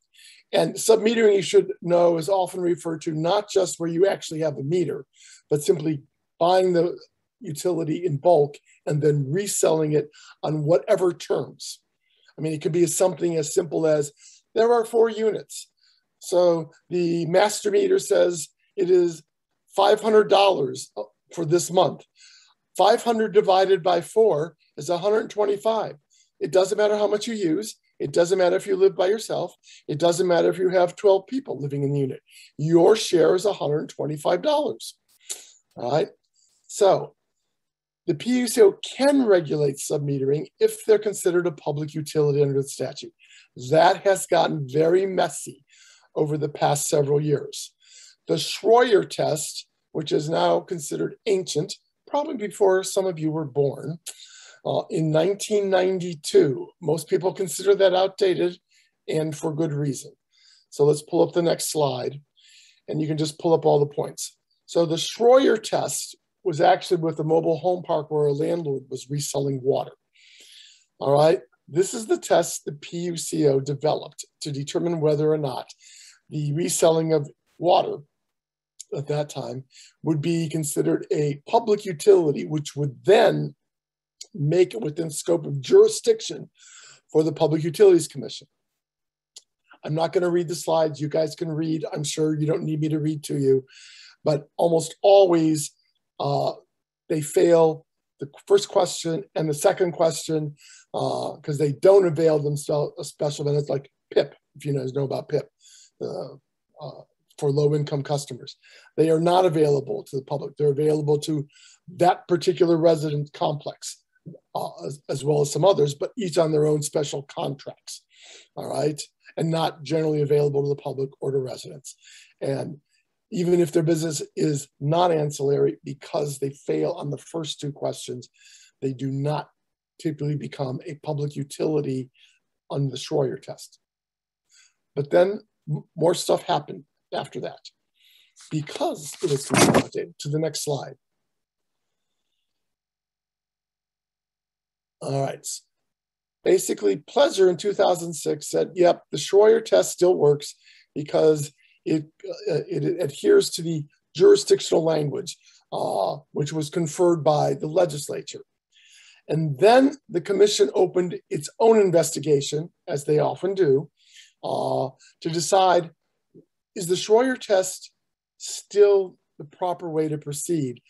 And submetering, you should know, is often referred to not just where you actually have a meter, but simply buying the utility in bulk and then reselling it on whatever terms. I mean, it could be something as simple as there are 4 units. So the master meter says it is $500 for this month. 500 divided by 4 is 125. It doesn't matter how much you use. It doesn't matter if you live by yourself. It doesn't matter if you have 12 people living in the unit. Your share is $125. All right. So the PUCO can regulate submetering if they're considered a public utility under the statute. That has gotten very messy over the past several years. The Schroeder Test, which is now considered ancient, probably before some of you were born, in 1992. Most people consider that outdated, and for good reason. So let's pull up the next slide, and you can just pull up all the points. So the Schroeder Test was actually with a mobile home park where a landlord was reselling water. All right, this is the test the PUCO developed to determine whether or not the reselling of water at that time would be considered a public utility, which would then make it within scope of jurisdiction for the Public Utilities Commission. I'm not going to read the slides. You guys can read. I'm sure you don't need me to read to you, but almost always they fail the first question and the second question because they don't avail themselves of special benefits like PIP, if you guys know about PIP, for low-income customers. They are not available to the public. They're available to that particular resident complex. As well as some others, but each on their own special contracts, all right? And not generally available to the public or to residents. And even if their business is not ancillary, because they fail on the first 2 questions, they do not typically become a public utility on the Schroeder Test. But then more stuff happened after that because it was consolidated. To the next slide. All right. Basically, Pleasure in 2006 said, yep, the Schroeder Test still works because it adheres to the jurisdictional language, which was conferred by the legislature. And then the commission opened its own investigation, as they often do, to decide, is the Schroeder Test still the proper way to proceed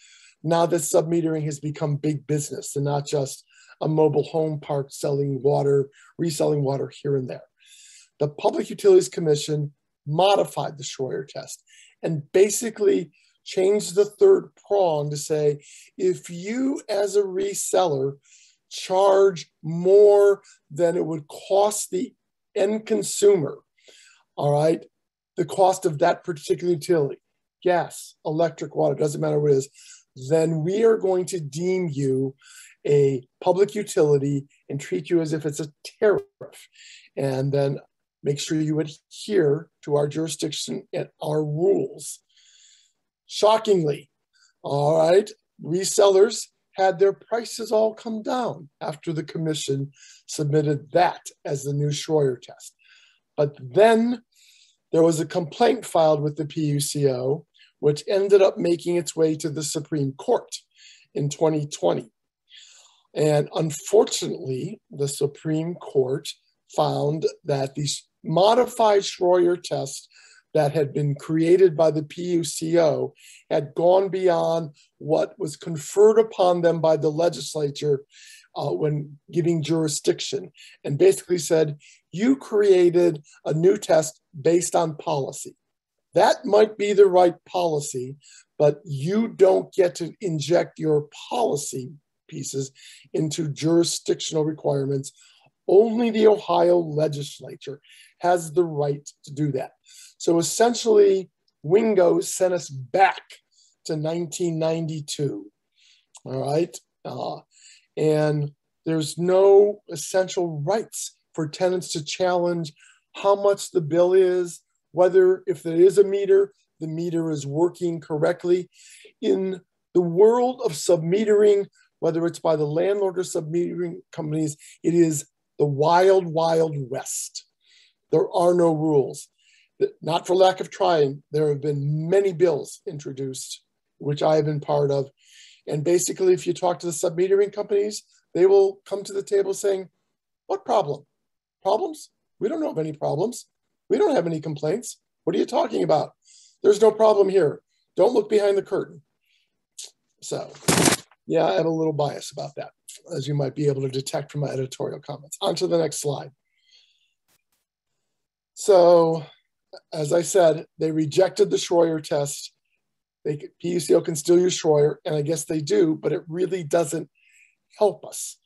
now that submetering has become big business and not just a mobile home park selling water, reselling water here and there. The Public Utilities Commission modified the Schroeder Test and basically changed the third prong to say, if you as a reseller charge more than it would cost the end consumer, all right, the cost of that particular utility, gas, electric, water, doesn't matter what it is, then we are going to deem you a public utility and treat you as if it's a tariff, and then make sure you adhere to our jurisdiction and our rules. Shockingly, all right, resellers had their prices all come down after the commission submitted that as the new Schroeder Test. But then there was a complaint filed with the PUCO, which ended up making its way to the Supreme Court in 2020. And unfortunately, the Supreme Court found that the modified Schroeder Test that had been created by the PUCO had gone beyond what was conferred upon them by the legislature when giving jurisdiction, and basically said, you created a new test based on policy. That might be the right policy, but you don't get to inject your policy pieces into jurisdictional requirements. Only the Ohio legislature has the right to do that. So essentially, Wingo sent us back to 1992, all right? And there's no essential rights for tenants to challenge how much the bill is, whether if there is a meter, the meter is working correctly. In the world of submetering, whether it's by the landlord or submetering companies, it is the wild, wild west. There are no rules. Not for lack of trying, there have been many bills introduced, which I have been part of. And basically, if you talk to the submetering companies, they will come to the table saying, what problem? Problems? We don't know of any problems. We don't have any complaints. What are you talking about? There's no problem here. Don't look behind the curtain. So, yeah, I have a little bias about that, as you might be able to detect from my editorial comments. On to the next slide. So, as I said, they rejected the Schroeder test. PUCO can still use Schroeder, and I guess they do, but it really doesn't help us,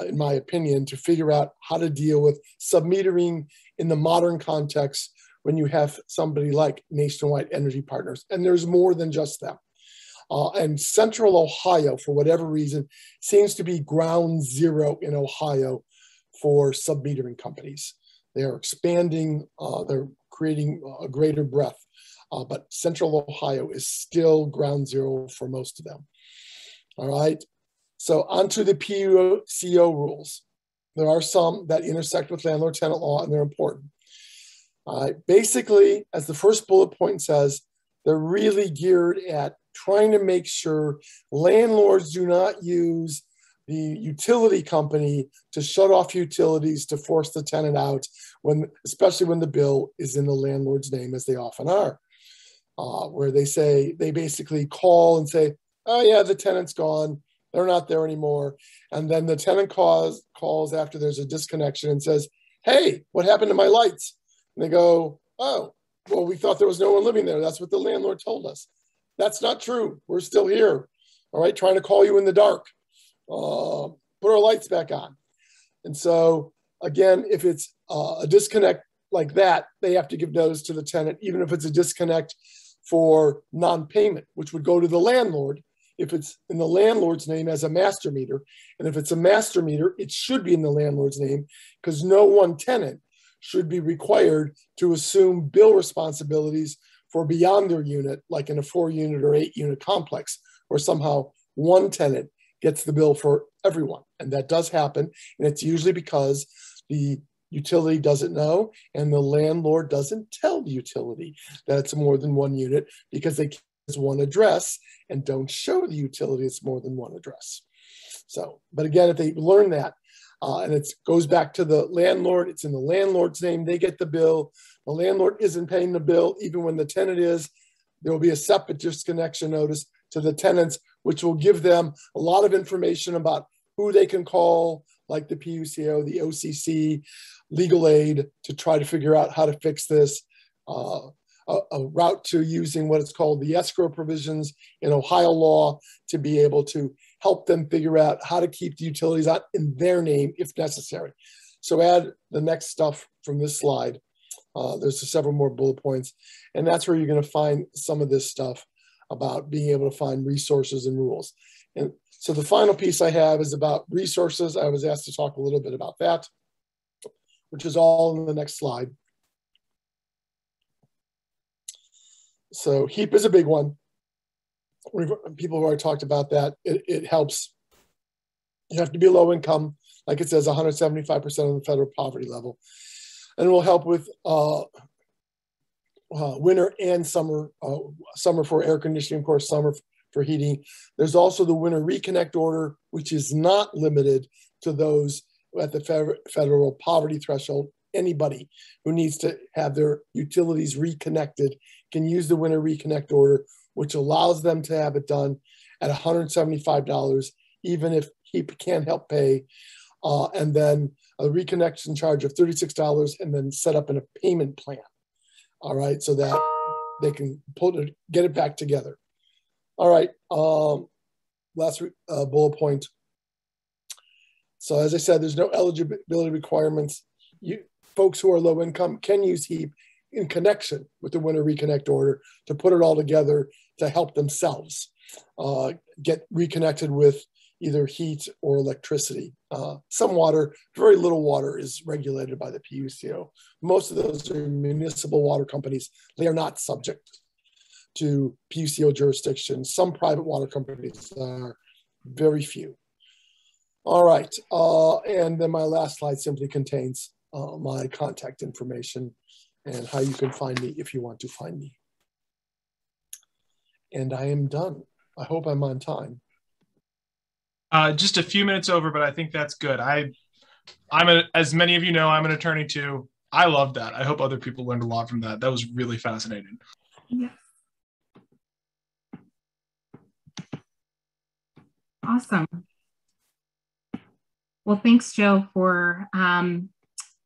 in my opinion, to figure out how to deal with submetering in the modern context when you have somebody like Nationwide Energy Partners. And there's more than just them. And Central Ohio, for whatever reason, seems to be ground zero in Ohio for submetering companies. They're expanding, they're creating a greater breadth, but Central Ohio is still ground zero for most of them. All right, so onto the PUCO rules. There are some that intersect with landlord tenant law, and they're important. Basically, as the first bullet point says, they're really geared at trying to make sure landlords do not use the utility company to shut off utilities to force the tenant out, especially when the bill is in the landlord's name, as they often are, where they basically call and say, oh yeah, the tenant's gone, they're not there anymore. And then the tenant calls after there's a disconnection and says, hey, what happened to my lights? And they go, oh, well, we thought there was no one living there. That's what the landlord told us. That's not true. We're still here, all right, trying to call you in the dark. Put our lights back on. And so, again, if it's a disconnect like that, they have to give notice to the tenant, even if it's a disconnect for non-payment, which would go to the landlord if it's in the landlord's name as a master meter. And if it's a master meter, it should be in the landlord's name, because no one tenant should be required to assume bill responsibilities for beyond their unit, like in a 4-unit or 8-unit complex, where somehow one tenant gets the bill for everyone. And that does happen. And it's usually because the utility doesn't know and the landlord doesn't tell the utility that it's more than one unit, because they use one address and don't show the utility it's more than one address. So, but again, if they learn that, and it goes back to the landlord, it's in the landlord's name, they get the bill. The landlord isn't paying the bill, even when the tenant is. There will be a separate disconnection notice to the tenants, which will give them a lot of information about who they can call, like the PUCO, the OCC, legal aid, to try to figure out how to fix this. A route to using what is called the escrow provisions in Ohio law to be able to help them figure out how to keep the utilities out in their name if necessary. So add the next stuff from this slide. There's several more bullet points, and that's where you're going to find some of this stuff about being able to find resources and rules. And so the final piece I have is about resources. I was asked to talk a little bit about that, which is all in the next slide. So HEAP is a big one. People have already talked about that. It helps. You have to be low income, like it says, 175% of the federal poverty level. And it will help with winter and summer, summer for air conditioning, of course, summer for heating. There's also the winter reconnect order, which is not limited to those at the federal poverty threshold. anybody who needs to have their utilities reconnected can use the winter reconnect order, which allows them to have it done at $175, even if he can't help pay. And then a reconnection charge of $36, and then set up in a payment plan. All right, so that they can get it back together. All right, last bullet point. So as I said, there's no eligibility requirements. Folks who are low income can use HEAP in connection with the winter reconnect order to put it all together to help themselves get reconnected with either heat or electricity. Some water, very little water is regulated by the PUCO. Most of those are municipal water companies. They are not subject to PUCO jurisdiction. Some private water companies are, very few. All right, and then my last slide simply contains my contact information and how you can find me if you want to find me. And I am done. I hope I'm on time. Just a few minutes over, but I think that's good. As many of you know, I'm an attorney too. I love that. I hope other people learned a lot from that. That was really fascinating. Yeah. Awesome. Well, thanks, Joe, for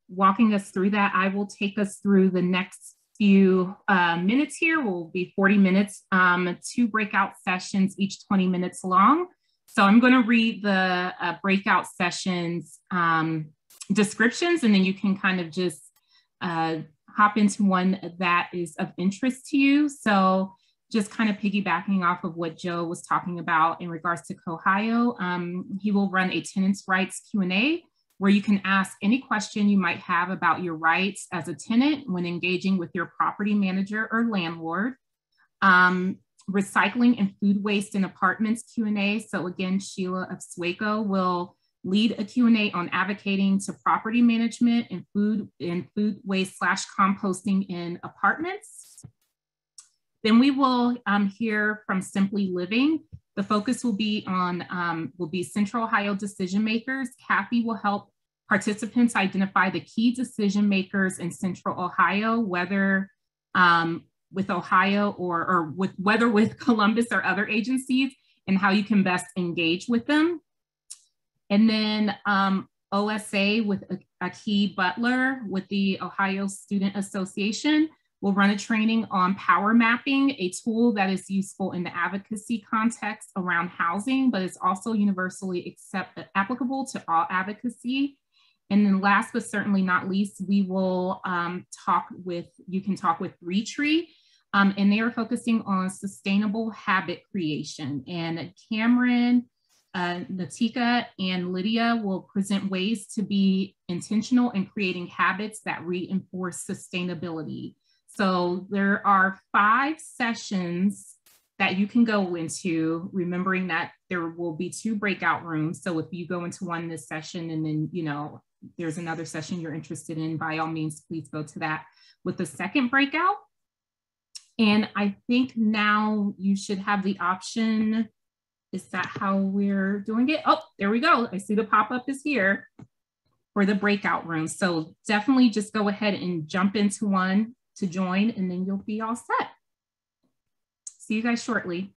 walking us through that. I will take us through the next few minutes here. Will be 40 minutes, 2 breakout sessions, each 20 minutes long. So I'm going to read the breakout sessions descriptions, and then you can kind of just hop into one that is of interest to you. So just kind of piggybacking off of what Joe was talking about in regards to COHHIO, he will run a tenants' rights Q&A where you can ask any question you might have about your rights as a tenant when engaging with your property manager or landlord. Recycling and food waste in apartments Q&A. So again, Sheila of SWACO will lead a Q&A on advocating to property management and food waste / composting in apartments. Then we will hear from Simply Living. The focus will be on Central Ohio decision makers. Kathy will help participants identify the key decision makers in Central Ohio, whether with Ohio or whether with Columbus or other agencies, and how you can best engage with them. And then OSA with Aki Butler with the Ohio Student Association will run a training on power mapping, a tool that is useful in the advocacy context around housing, but is also universally applicable to all advocacy. And then last but certainly not least, we will you can talk with Retree, and they are focusing on sustainable habit creation. And Cameron, Natika, and Lydia will present ways to be intentional in creating habits that reinforce sustainability. So there are 5 sessions that you can go into, remembering that there will be 2 breakout rooms. So if you go into one this session and then, there's another session you're interested in, by all means, please go to that with the second breakout. And I think now you should have the option. Is that how we're doing it? Oh, there we go. I see the pop-up is here for the breakout room. So definitely just go ahead and jump into one to join, and then you'll be all set. See you guys shortly.